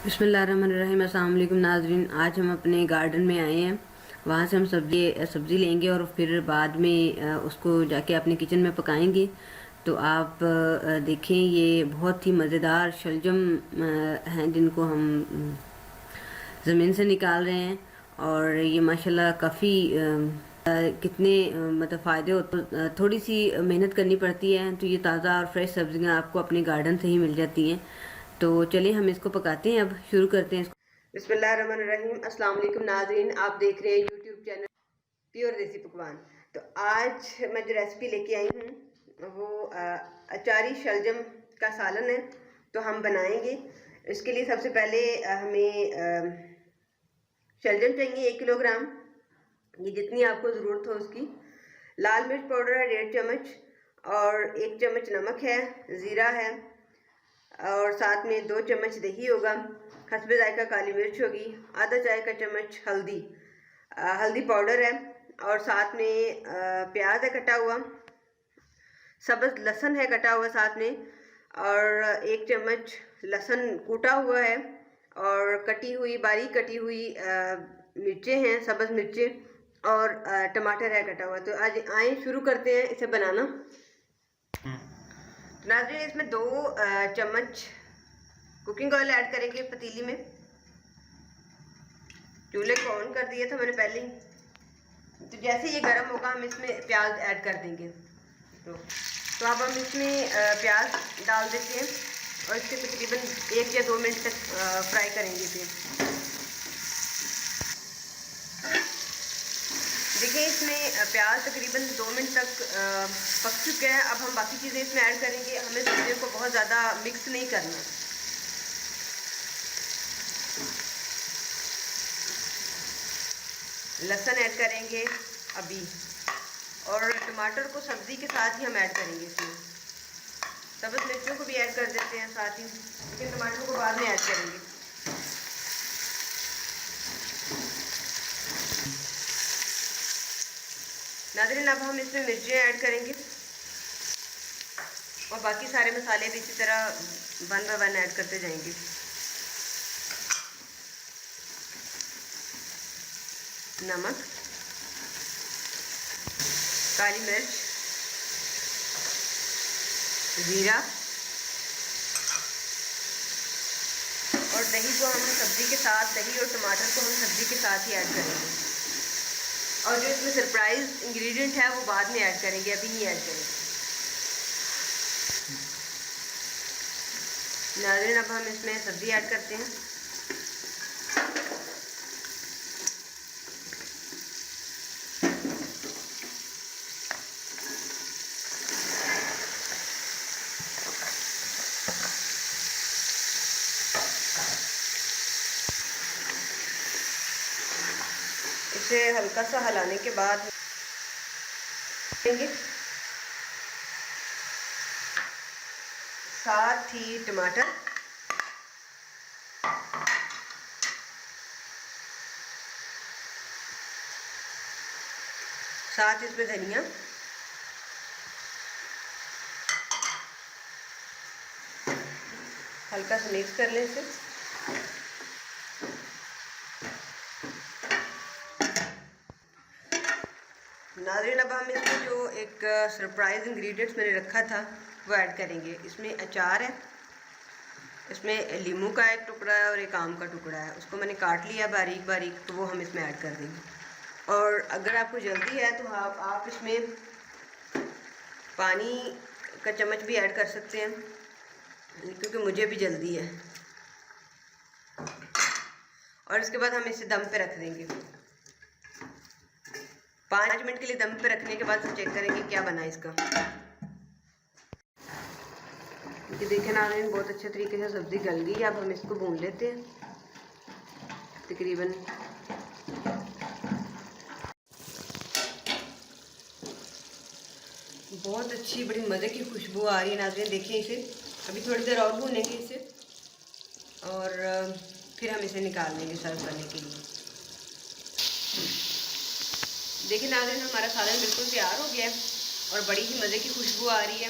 बिस्मिल्लाहिर्रहमानिर्रहीम। अस्सलाम वालेकुम नाज़रीन। आज हम अपने गार्डन में आए हैं, वहाँ से हम सब्ज़ी लेंगे और फिर बाद में उसको जाके अपने किचन में पकाएंगे। तो आप देखें, ये बहुत ही मज़ेदार शलजम हैं जिनको हम ज़मीन से निकाल रहे हैं। और ये माशाल्लाह काफ़ी कितने मतलब फ़ायदे होते। थोड़ी सी मेहनत करनी पड़ती है, तो ये ताज़ा और फ्रेश सब्जियां आपको अपने गार्डन से ही मिल जाती हैं। तो चलिए हम इसको पकाते हैं, अब शुरू करते हैं इसको। बिस्मिल्लाहिर्रहमानिर्रहीम। अस्सलाम वालेकुम नाज़रीन, आप देख रहे हैं यूट्यूब चैनल प्योर देसी पकवान। तो आज मैं जो रेसिपी लेके आई हूँ वो अचारी शलजम का सालन है, तो हम बनाएंगे। इसके लिए सबसे पहले हमें शलजम चाहिए 1 किलोग्राम, ये जितनी आपको ज़रूरत हो उसकी। लाल मिर्च पाउडर है 1.5 चम्मच, और 1 चम्मच नमक है, ज़ीरा है, और साथ में 2 चम्मच दही होगा, हस्बे जायका काली मिर्च होगी, आधा चाय का चम्मच हल्दी पाउडर है, और साथ में प्याज है कटा हुआ, सब्ज़ लहसुन है कटा हुआ साथ में, और 1 चम्मच लहसुन कूटा हुआ है, और बारीक कटी हुई मिर्चें हैं, सब्ज़ मिर्चें, और टमाटर है कटा हुआ। तो आज आए शुरू करते हैं इसे बनाना। नाज़रीन, इसमें 2 चम्मच कुकिंग ऑयल ऐड करेंगे पतीली में। चूल्हे को ऑन कर दिया था मैंने पहले ही। तो जैसे ये गर्म होगा हम इसमें प्याज ऐड कर देंगे। तो अब हम इसमें प्याज डाल देते हैं और इसके तकरीबन 1 या 2 मिनट तक फ्राई करेंगे इसे। देखिए, इसमें प्याज तकरीबन 2 मिनट तक पक चुके हैं। अब हम बाकी चीज़ें इसमें ऐड करेंगे। हमें सब्जियों को बहुत ज़्यादा मिक्स नहीं करना। लहसुन ऐड करेंगे अभी, और टमाटर को सब्ज़ी के साथ ही हम ऐड करेंगे इसमें। सब्ज़ मिर्चों को भी ऐड कर देते हैं साथ ही, लेकिन टमाटर को बाद में ऐड करेंगे। नाज़रीन, अब हम इसमें मिर्चें ऐड करेंगे और बाकी सारे मसाले भी इसी तरह 1 बाय 1 ऐड करते जाएंगे। नमक, काली मिर्च, ज़ीरा, और दही को हम सब्ज़ी के साथ, दही और टमाटर को हम सब्ज़ी के साथ ही ऐड करेंगे। और जो इसमें सरप्राइज इंग्रेडिएंट है वो बाद में ऐड करेंगे, अभी नहीं ऐड करेंगे। नाज़रीन, अब हम इसमें सब्ज़ी ऐड करते हैं। इसे हल्का सा हिलाने के बाद देंगे, साथ ही टमाटर, साथ इसमें धनिया, हल्का सा मिक्स कर लें इसे। नाज़रीन, अब हम इसमें जो एक सरप्राइज इंग्रेडिएंट्स मैंने रखा था वो ऐड करेंगे। इसमें अचार है, इसमें लीमू का एक टुकड़ा है और एक आम का टुकड़ा है, उसको मैंने काट लिया बारीक बारीक, तो वो हम इसमें ऐड कर देंगे। और अगर आपको जल्दी है तो आप इसमें पानी का चम्मच भी ऐड कर सकते हैं, क्योंकि मुझे भी जल्दी है। और इसके बाद हम इसे दम पे रख देंगे। 5 मिनट के लिए दम पे रखने के बाद हम चेक करेंगे क्या बना इसका। ये देखें नाज़रीन, बहुत अच्छे तरीके से सब्ज़ी गल गई। अब हम इसको भून लेते हैं। तकरीबन बहुत अच्छी बड़ी मज़े की खुशबू आ रही है नाज़रीन। देखिए, इसे अभी थोड़ी देर और भूनेंगे इसे, और फिर हम इसे निकाल लेंगे सर्व करने के लिए। देखिए नाज़रीन, हमारा सालन बिल्कुल तैयार हो गया है और बड़ी ही मज़े की खुशबू आ रही है।